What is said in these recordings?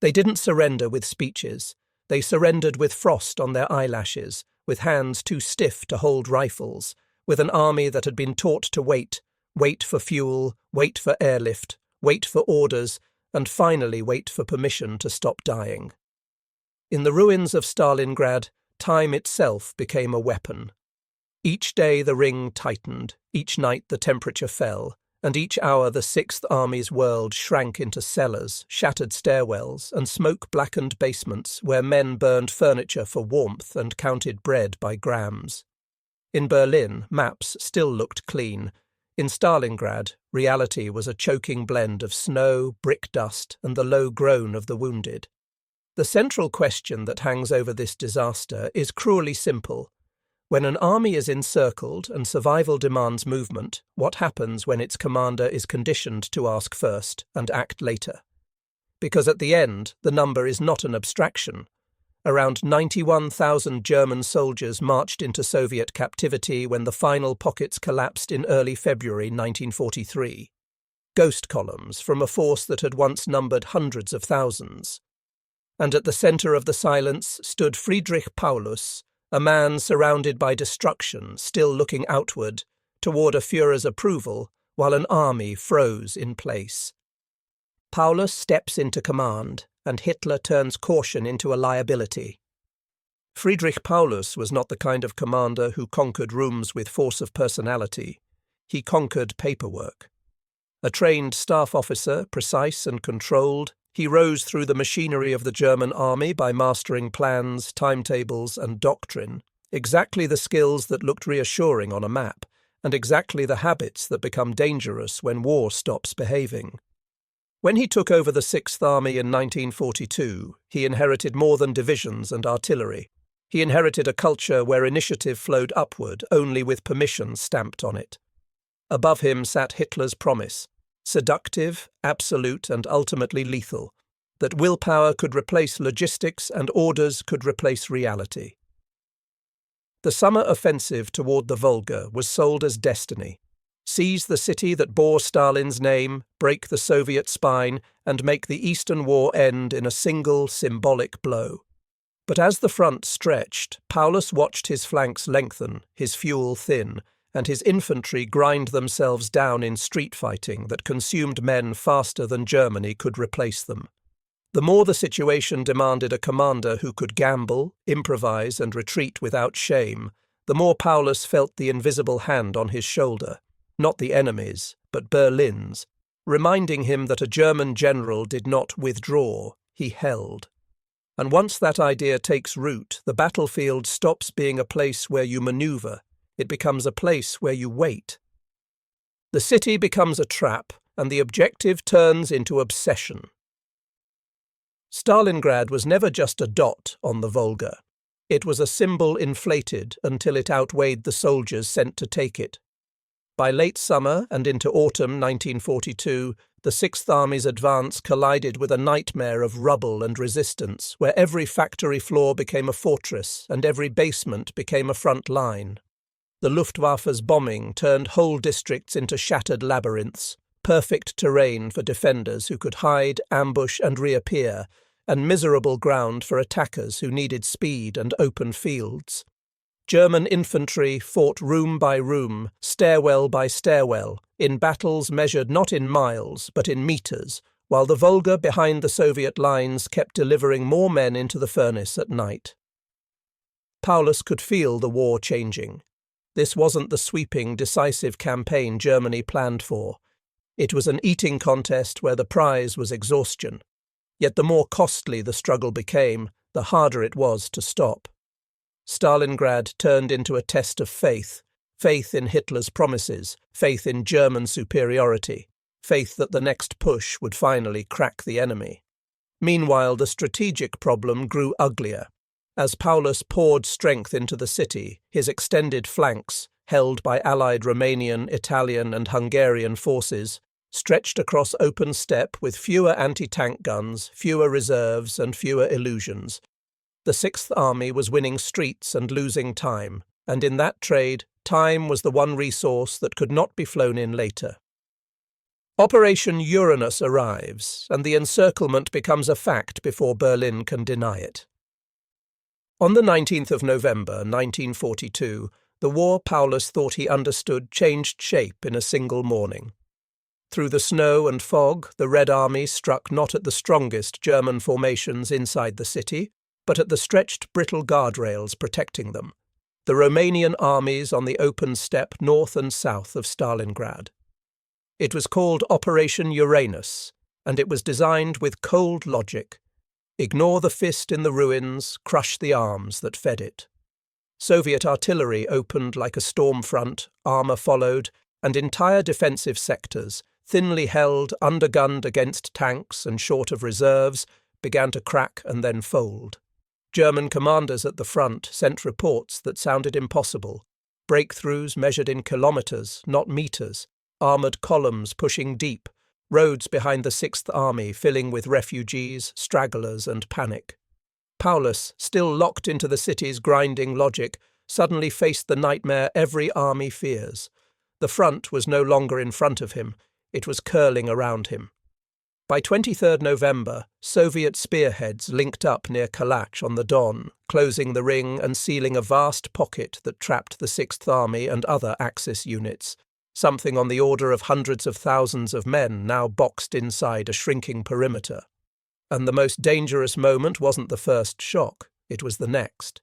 They didn't surrender with speeches. They surrendered with frost on their eyelashes, with hands too stiff to hold rifles, with an army that had been taught to wait for fuel, wait for airlift, wait for orders, and finally wait for permission to stop dying. In the ruins of Stalingrad, time itself became a weapon. Each day the ring tightened, each night the temperature fell, and each hour the Sixth Army's world shrank into cellars, shattered stairwells, and smoke-blackened basements where men burned furniture for warmth and counted bread by grams. In Berlin, maps still looked clean. In Stalingrad, reality was a choking blend of snow, brick dust, and the low groan of the wounded. The central question that hangs over this disaster is cruelly simple. When an army is encircled and survival demands movement, what happens when its commander is conditioned to ask first and act later? Because at the end, the number is not an abstraction. Around 91,000 German soldiers marched into Soviet captivity when the final pockets collapsed in early February 1943. Ghost columns from a force that had once numbered hundreds of thousands. And at the centre of the silence stood Friedrich Paulus, a man surrounded by destruction, still looking outward, toward a Führer's approval, while an army froze in place. Paulus steps into command, and Hitler turns caution into a liability. Friedrich Paulus was not the kind of commander who conquered rooms with force of personality. He conquered paperwork. A trained staff officer, precise and controlled, he rose through the machinery of the German army by mastering plans, timetables, and doctrine, exactly the skills that looked reassuring on a map, and exactly the habits that become dangerous when war stops behaving. When he took over the Sixth Army in 1942, he inherited more than divisions and artillery. He inherited a culture where initiative flowed upward only with permission stamped on it. Above him sat Hitler's promise, seductive, absolute, and ultimately lethal, that willpower could replace logistics and orders could replace reality. The summer offensive toward the Volga was sold as destiny. Seize the city that bore Stalin's name, break the Soviet spine, and make the Eastern War end in a single symbolic blow. But as the front stretched, Paulus watched his flanks lengthen, his fuel thin, and his infantry grind themselves down in street fighting that consumed men faster than Germany could replace them. The more the situation demanded a commander who could gamble, improvise, and retreat without shame, the more Paulus felt the invisible hand on his shoulder, not the enemy's, but Berlin's, reminding him that a German general did not withdraw, he held. And once that idea takes root, the battlefield stops being a place where you maneuver. It becomes a place where you wait. The city becomes a trap, and the objective turns into obsession. Stalingrad was never just a dot on the Volga. It was a symbol inflated until it outweighed the soldiers sent to take it. By late summer and into autumn 1942, the Sixth Army's advance collided with a nightmare of rubble and resistance, where every factory floor became a fortress and every basement became a front line. The Luftwaffe's bombing turned whole districts into shattered labyrinths, perfect terrain for defenders who could hide, ambush, and reappear, and miserable ground for attackers who needed speed and open fields. German infantry fought room by room, stairwell by stairwell, in battles measured not in miles but in meters, while the Volga behind the Soviet lines kept delivering more men into the furnace at night. Paulus could feel the war changing. This wasn't the sweeping, decisive campaign Germany planned for. It was an eating contest where the prize was exhaustion. Yet the more costly the struggle became, the harder it was to stop. Stalingrad turned into a test of faith, faith in Hitler's promises, faith in German superiority, faith that the next push would finally crack the enemy. Meanwhile, the strategic problem grew uglier. As Paulus poured strength into the city, his extended flanks, held by allied Romanian, Italian, and Hungarian forces, stretched across open steppe with fewer anti-tank guns, fewer reserves, and fewer illusions. The Sixth Army was winning streets and losing time, and in that trade, time was the one resource that could not be flown in later. Operation Uranus arrives, and the encirclement becomes a fact before Berlin can deny it. On the 19th of November 1942, the war Paulus thought he understood changed shape in a single morning. Through the snow and fog, the Red Army struck not at the strongest German formations inside the city, but at the stretched brittle guardrails protecting them, the Romanian armies on the open steppe north and south of Stalingrad. It was called Operation Uranus, and it was designed with cold logic. Ignore the fist in the ruins, crush the arms that fed it. Soviet artillery opened like a storm front, armour followed, and entire defensive sectors, thinly held, undergunned against tanks and short of reserves, began to crack and then fold. German commanders at the front sent reports that sounded impossible. Breakthroughs measured in kilometres, not metres, armoured columns pushing deep, roads behind the Sixth Army filling with refugees, stragglers and panic. Paulus, still locked into the city's grinding logic, suddenly faced the nightmare every army fears. The front was no longer in front of him, it was curling around him. By 23rd November, Soviet spearheads linked up near Kalach on the Don, closing the ring and sealing a vast pocket that trapped the Sixth Army and other Axis units, something on the order of hundreds of thousands of men now boxed inside a shrinking perimeter. And the most dangerous moment wasn't the first shock, it was the next.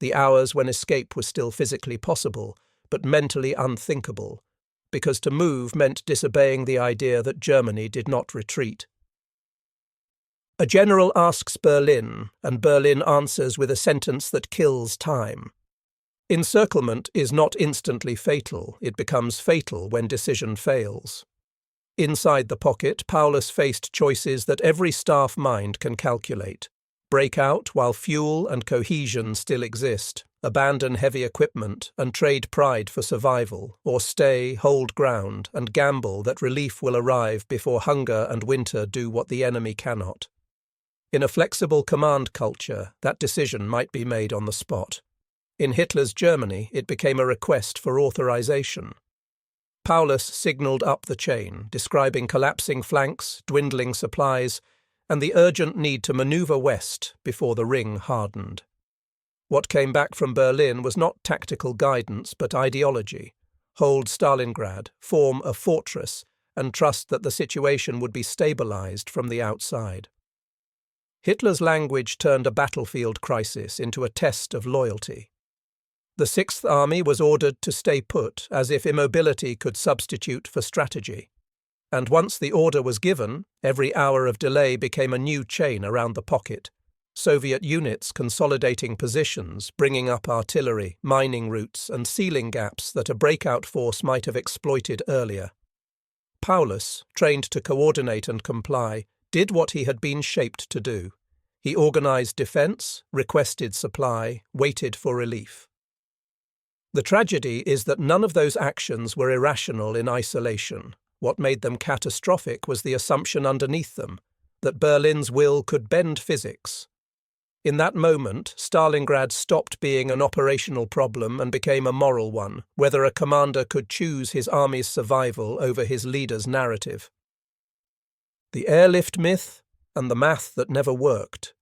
The hours when escape was still physically possible, but mentally unthinkable, because to move meant disobeying the idea that Germany did not retreat. A general asks Berlin, and Berlin answers with a sentence that kills time. Encirclement is not instantly fatal, it becomes fatal when decision fails. Inside the pocket, Paulus faced choices that every staff mind can calculate. Break out while fuel and cohesion still exist, abandon heavy equipment and trade pride for survival, or stay, hold ground, and gamble that relief will arrive before hunger and winter do what the enemy cannot. In a flexible command culture, that decision might be made on the spot. In Hitler's Germany, it became a request for authorization. Paulus signalled up the chain, describing collapsing flanks, dwindling supplies, and the urgent need to manoeuvre west before the ring hardened. What came back from Berlin was not tactical guidance but ideology. Hold Stalingrad, form a fortress, and trust that the situation would be stabilized from the outside. Hitler's language turned a battlefield crisis into a test of loyalty. The Sixth Army was ordered to stay put, as if immobility could substitute for strategy. And once the order was given, every hour of delay became a new chain around the pocket. Soviet units consolidating positions, bringing up artillery, mining routes, and sealing gaps that a breakout force might have exploited earlier. Paulus, trained to coordinate and comply, did what he had been shaped to do. He organized defense, requested supply, waited for relief. The tragedy is that none of those actions were irrational in isolation. What made them catastrophic was the assumption underneath them, that Berlin's will could bend physics. In that moment, Stalingrad stopped being an operational problem and became a moral one, whether a commander could choose his army's survival over his leader's narrative. The airlift myth and the math that never worked.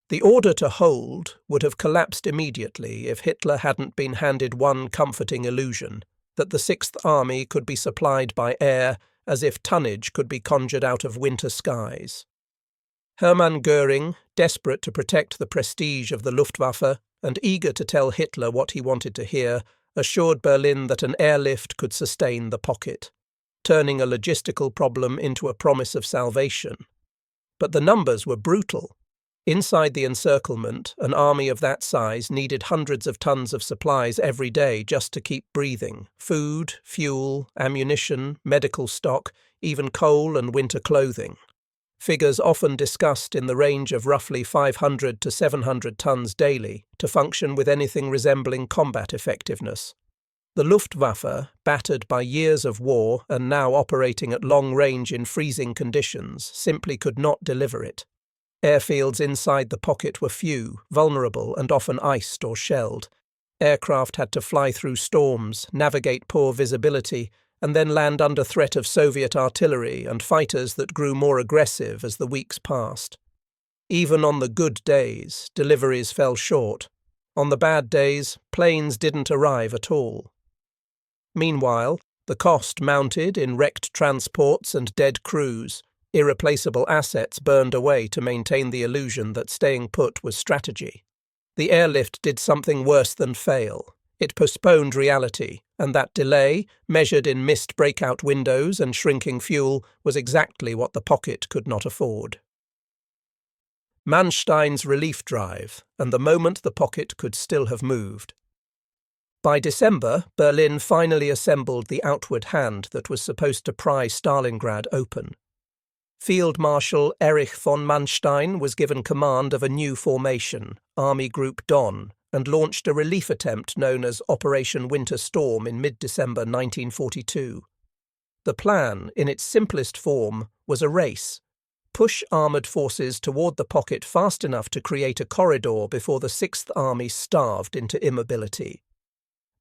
The order to hold would have collapsed immediately if Hitler hadn't been handed one comforting illusion, that the Sixth Army could be supplied by air as if tonnage could be conjured out of winter skies. Hermann Göring, desperate to protect the prestige of the Luftwaffe and eager to tell Hitler what he wanted to hear, assured Berlin that an airlift could sustain the pocket, turning a logistical problem into a promise of salvation. But the numbers were brutal. Inside the encirclement, an army of that size needed hundreds of tons of supplies every day just to keep breathing: food, fuel, ammunition, medical stock, even coal and winter clothing. Figures often discussed in the range of roughly 500 to 700 tons daily to function with anything resembling combat effectiveness. The Luftwaffe, battered by years of war and now operating at long range in freezing conditions, simply could not deliver it. Airfields inside the pocket were few, vulnerable, and often iced or shelled. Aircraft had to fly through storms, navigate poor visibility, and then land under threat of Soviet artillery and fighters that grew more aggressive as the weeks passed. Even on the good days, deliveries fell short. On the bad days, planes didn't arrive at all. Meanwhile, the cost mounted in wrecked transports and dead crews. Irreplaceable assets burned away to maintain the illusion that staying put was strategy. The airlift did something worse than fail. It postponed reality, and that delay, measured in missed breakout windows and shrinking fuel, was exactly what the pocket could not afford. Manstein's relief drive, and the moment the pocket could still have moved. By December, Berlin finally assembled the outward hand that was supposed to pry Stalingrad open. Field Marshal Erich von Manstein was given command of a new formation, Army Group Don, and launched a relief attempt known as Operation Winter Storm in mid-December 1942. The plan, in its simplest form, was a race. Push armoured forces toward the pocket fast enough to create a corridor before the Sixth Army starved into immobility.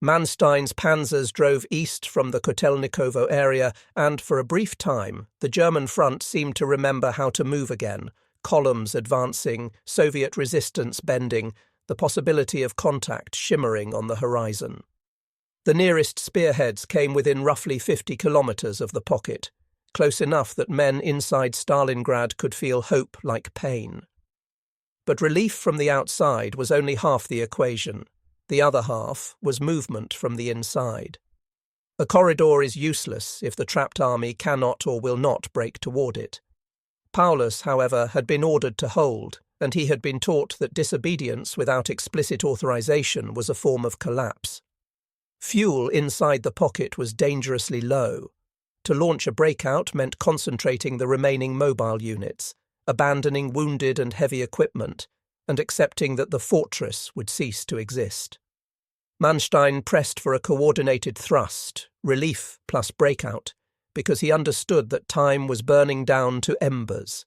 Manstein's panzers drove east from the Kotelnikovo area, and for a brief time, the German front seemed to remember how to move again, columns advancing, Soviet resistance bending, the possibility of contact shimmering on the horizon. The nearest spearheads came within roughly 50 kilometres of the pocket, close enough that men inside Stalingrad could feel hope like pain. But relief from the outside was only half the equation. The other half was movement from the inside. A corridor is useless if the trapped army cannot or will not break toward it. Paulus, however, had been ordered to hold, and he had been taught that disobedience without explicit authorization was a form of collapse. Fuel inside the pocket was dangerously low. To launch a breakout meant concentrating the remaining mobile units, abandoning wounded and heavy equipment, and accepting that the fortress would cease to exist. Manstein pressed for a coordinated thrust, relief plus breakout, because he understood that time was burning down to embers.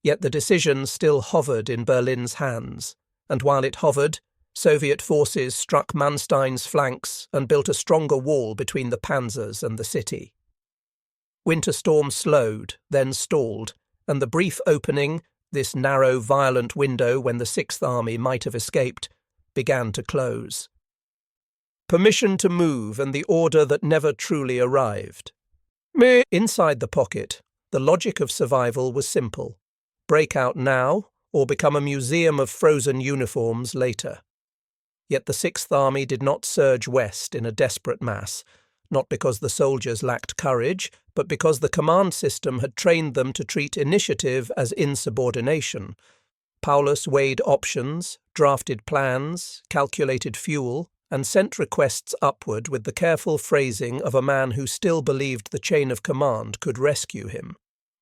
Yet the decision still hovered in Berlin's hands, and while it hovered, Soviet forces struck Manstein's flanks and built a stronger wall between the panzers and the city. Winter Storm slowed, then stalled, and the brief opening, this narrow, violent window when the Sixth Army might have escaped, began to close. Permission to move and the order that never truly arrived. Inside the pocket, the logic of survival was simple. Break out now, or become a museum of frozen uniforms later. Yet the Sixth Army did not surge west in a desperate mass, not because the soldiers lacked courage, but because the command system had trained them to treat initiative as insubordination. Paulus weighed options, drafted plans, calculated fuel, and sent requests upward with the careful phrasing of a man who still believed the chain of command could rescue him.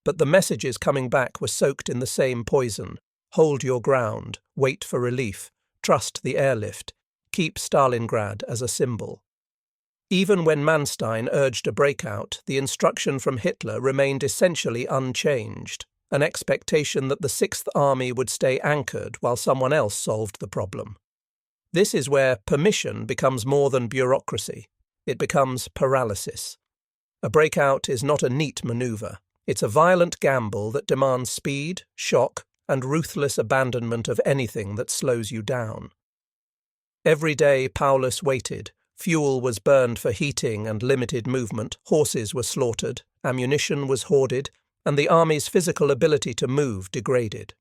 But the messages coming back were soaked in the same poison. Hold your ground, wait for relief, trust the airlift, keep Stalingrad as a symbol. Even when Manstein urged a breakout, the instruction from Hitler remained essentially unchanged, an expectation that the Sixth Army would stay anchored while someone else solved the problem. This is where permission becomes more than bureaucracy. It becomes paralysis. A breakout is not a neat maneuver. It's a violent gamble that demands speed, shock, and ruthless abandonment of anything that slows you down. Every day Paulus waited. Fuel was burned for heating and limited movement, horses were slaughtered, ammunition was hoarded, and the army's physical ability to move degraded.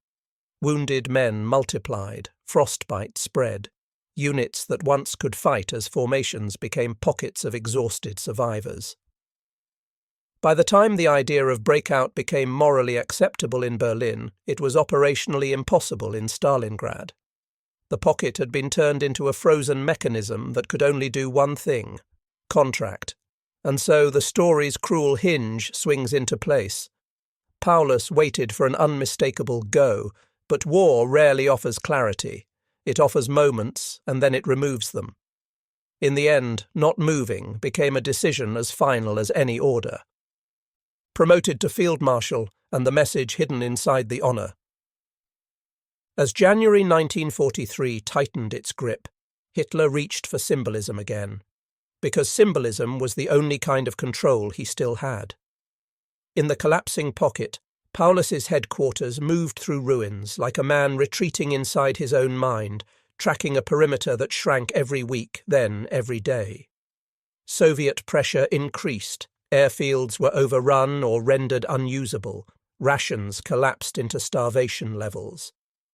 Wounded men multiplied, frostbite spread. Units that once could fight as formations became pockets of exhausted survivors. By the time the idea of breakout became morally acceptable in Berlin, it was operationally impossible in Stalingrad. The pocket had been turned into a frozen mechanism that could only do one thing: contract. And so the story's cruel hinge swings into place. Paulus waited for an unmistakable go, but war rarely offers clarity. It offers moments, and then it removes them. In the end, not moving became a decision as final as any order. Promoted to Field Marshal, and the message hidden inside the honour. As January 1943 tightened its grip, Hitler reached for symbolism again. because symbolism was the only kind of control he still had. In the collapsing pocket, Paulus's headquarters moved through ruins like a man retreating inside his own mind, tracking a perimeter that shrank every week, then every day. Soviet pressure increased, airfields were overrun or rendered unusable, rations collapsed into starvation levels.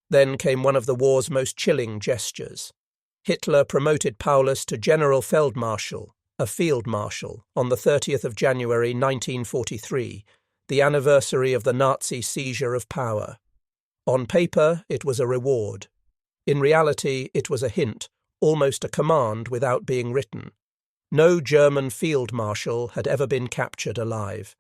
Then came one of the war's most chilling gestures. Hitler promoted Paulus to General Feldmarschall, a field marshal, on the 30th of January 1943, the anniversary of the Nazi seizure of power. On paper, it was a reward. In reality, it was a hint, almost a command without being written. No German field marshal had ever been captured alive.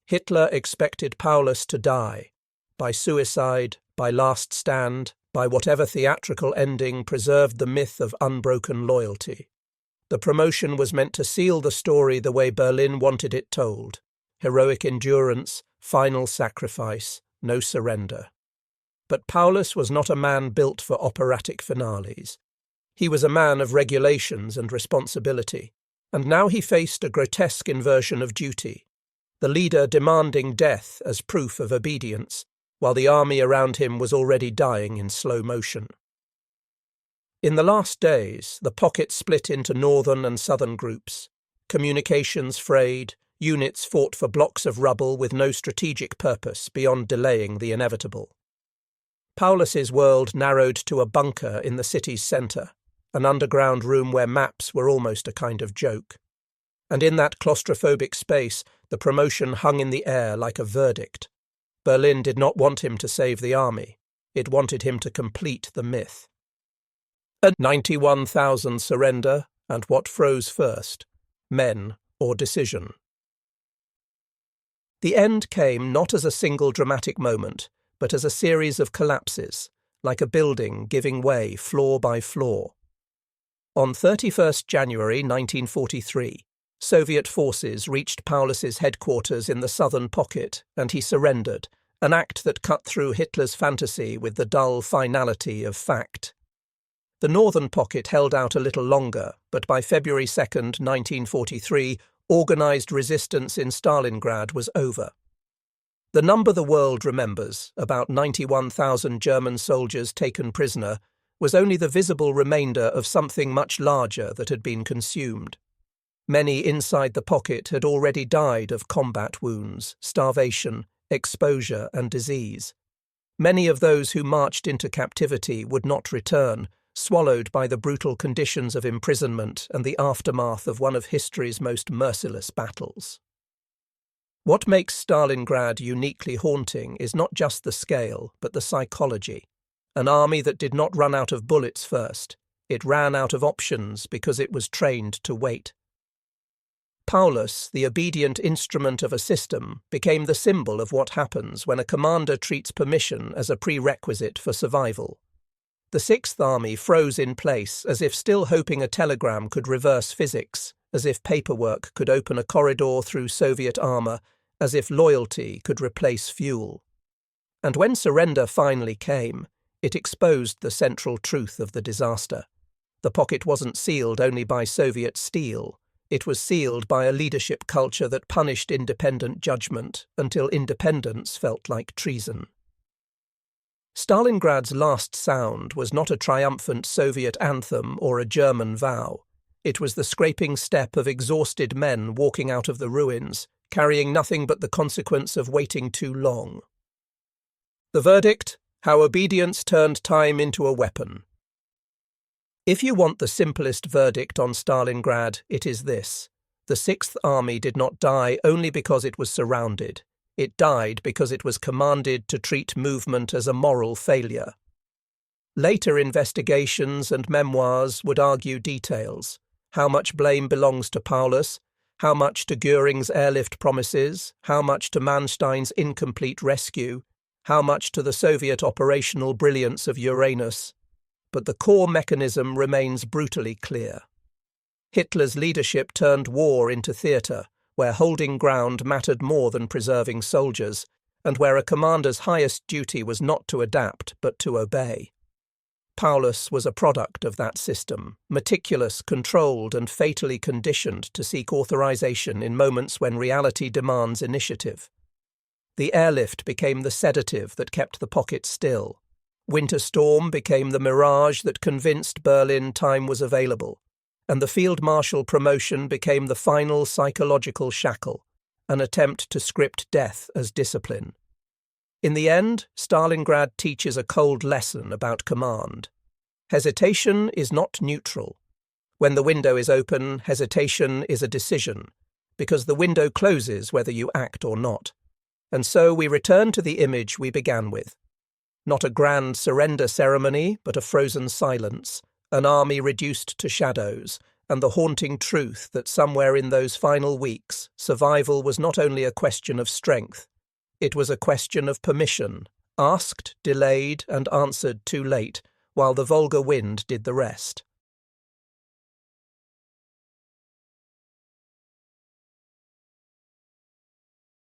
Hitler expected Paulus to die, by suicide, by last stand, by whatever theatrical ending preserved the myth of unbroken loyalty. The promotion was meant to seal the story the way Berlin wanted it told: heroic endurance, final sacrifice, no surrender. But Paulus was not a man built for operatic finales. He was a man of regulations and responsibility, and now he faced a grotesque inversion of duty, the leader demanding death as proof of obedience, while the army around him was already dying in slow motion. In the last days, the pocket split into northern and southern groups. Communications frayed, units fought for blocks of rubble with no strategic purpose beyond delaying the inevitable. Paulus's world narrowed to a bunker in the city's centre, an underground room where maps were almost a kind of joke. And in that claustrophobic space, the promotion hung in the air like a verdict. Berlin did not want him to save the army. It wanted him to complete the myth. 91,000 surrender, and what froze first? Men or decision? The end came not as a single dramatic moment, but as a series of collapses, like a building giving way floor by floor. On 31st January 1943, Soviet forces reached Paulus's headquarters in the southern pocket, and he surrendered, an act that cut through Hitler's fantasy with the dull finality of fact. The northern pocket held out a little longer, but by February 2nd, 1943, organised resistance in Stalingrad was over. The number the world remembers, about 91,000 German soldiers taken prisoner, was only the visible remainder of something much larger that had been consumed. Many inside the pocket had already died of combat wounds, starvation, exposure and disease. Many of those who marched into captivity would not return, swallowed by the brutal conditions of imprisonment and the aftermath of one of history's most merciless battles. What makes Stalingrad uniquely haunting is not just the scale, but the psychology. An army that did not run out of bullets first. It ran out of options because it was trained to wait. Paulus, the obedient instrument of a system, became the symbol of what happens when a commander treats permission as a prerequisite for survival. The Sixth Army froze in place as if still hoping a telegram could reverse physics, as if paperwork could open a corridor through Soviet armour, as if loyalty could replace fuel. And when surrender finally came, it exposed the central truth of the disaster. The pocket wasn't sealed only by Soviet steel. It was sealed by a leadership culture that punished independent judgment until independence felt like treason. Stalingrad's last sound was not a triumphant Soviet anthem or a German vow. It was the scraping step of exhausted men walking out of the ruins, carrying nothing but the consequence of waiting too long. The verdict: how obedience turned time into a weapon. If you want the simplest verdict on Stalingrad, it is this: the Sixth Army did not die only because it was surrounded. It died because it was commanded to treat movement as a moral failure. Later investigations and memoirs would argue details: how much blame belongs to Paulus, how much to Göring's airlift promises, how much to Manstein's incomplete rescue, how much to the Soviet operational brilliance of Uranus. But the core mechanism remains brutally clear. Hitler's leadership turned war into theatre, where holding ground mattered more than preserving soldiers, and where a commander's highest duty was not to adapt but to obey. Paulus was a product of that system, meticulous, controlled, and fatally conditioned to seek authorization in moments when reality demands initiative. The airlift became the sedative that kept the pocket still. Winter storm became the mirage that convinced Berlin time was available, and the field marshal promotion became the final psychological shackle, an attempt to script death as discipline. In the end, Stalingrad teaches a cold lesson about command. Hesitation is not neutral. When the window is open, hesitation is a decision, because the window closes whether you act or not. And so we return to the image we began with. Not a grand surrender ceremony, but a frozen silence, an army reduced to shadows, and the haunting truth that somewhere in those final weeks, survival was not only a question of strength, it was a question of permission, asked, delayed, and answered too late, while the Volga wind did the rest.